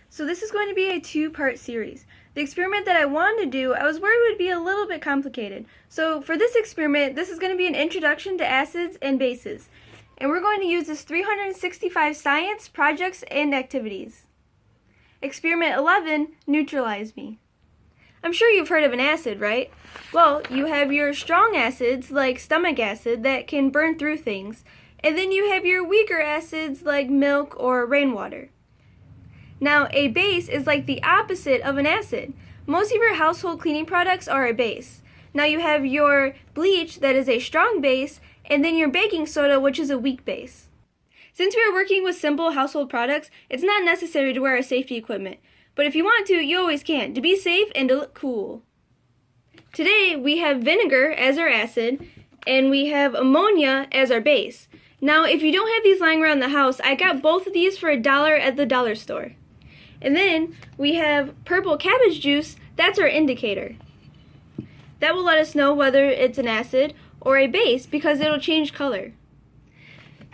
So this is going to be a two-part series. The experiment that I wanted to do, I was worried would be a little bit complicated. So for this experiment, this is going to be an introduction to acids and bases. And we're going to use this 365 science, projects, and activities. Experiment 11, neutralize me. I'm sure you've heard of an acid, right? Well, you have your strong acids, like stomach acid, that can burn through things. And then you have your weaker acids, like milk or rainwater. Now, a base is like the opposite of an acid. Most of your household cleaning products are a base. Now you have your bleach that is a strong base, and then your baking soda, which is a weak base. Since we are working with simple household products, it's not necessary to wear our safety equipment. But if you want to, you always can, to be safe and to look cool. Today, we have vinegar as our acid, and we have ammonia as our base. Now, if you don't have these lying around the house, I got both of these for $1 at the dollar store. And then we have purple cabbage juice, that's our indicator. That will let us know whether it's an acid or a base because it'll change color.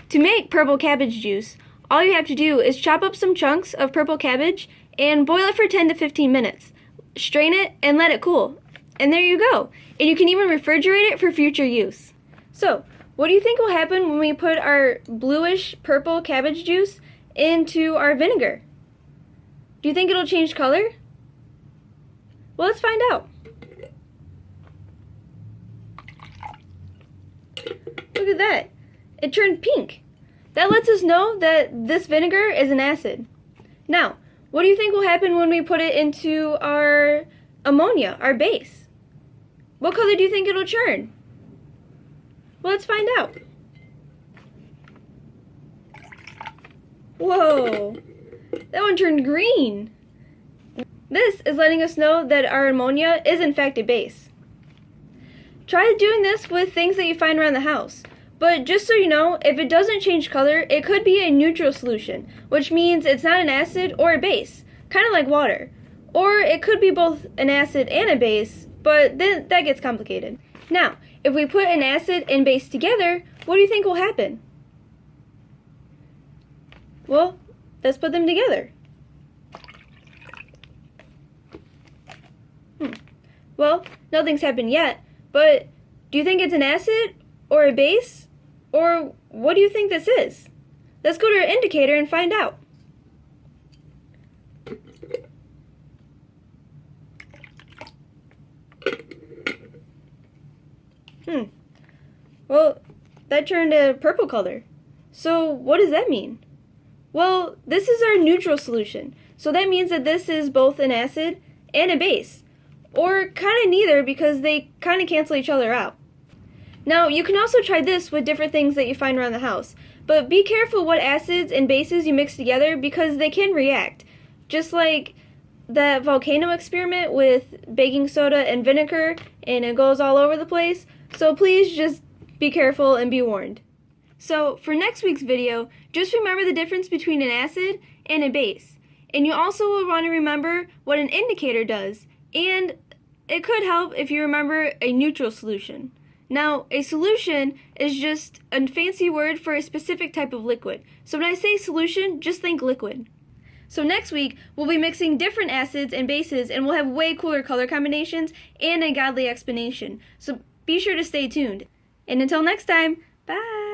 To make purple cabbage juice, all you have to do is chop up some chunks of purple cabbage and boil it for 10 to 15 minutes. Strain it and let it cool. And there you go. And you can even refrigerate it for future use. So, what do you think will happen when we put our bluish purple cabbage juice into our vinegar? Do you think it'll change color? Well, let's find out. Look at that. It turned pink. That lets us know that this vinegar is an acid. Now, what do you think will happen when we put it into our ammonia, our base? What color do you think it'll turn? Well, let's find out. Whoa, that one turned green. This is letting us know that our ammonia is in fact a base. Try doing this with things that you find around the house. But just so you know, if it doesn't change color, it could be a neutral solution, which means it's not an acid or a base, kind of like water. Or it could be both an acid and a base, but then that gets complicated. Now, if we put an acid and base together, what do you think will happen? Well, let's put them together. Well, nothing's happened yet, but do you think it's an acid or a base? Or what do you think this is? Let's go to our indicator and find out. Well, that turned a purple color. So what does that mean? Well, this is our neutral solution. So that means that this is both an acid and a base. Or kind of neither because they kind of cancel each other out. Now, you can also try this with different things that you find around the house. But be careful what acids and bases you mix together because they can react. Just like that volcano experiment with baking soda and vinegar, and it goes all over the place. So please just be careful and be warned. So for next week's video, just remember the difference between an acid and a base. And you also will want to remember what an indicator does. And it could help if you remember a neutral solution. Now, a solution is just a fancy word for a specific type of liquid. So when I say solution, just think liquid. So next week, we'll be mixing different acids and bases, and we'll have way cooler color combinations and a godly explanation. So be sure to stay tuned. And until next time, bye!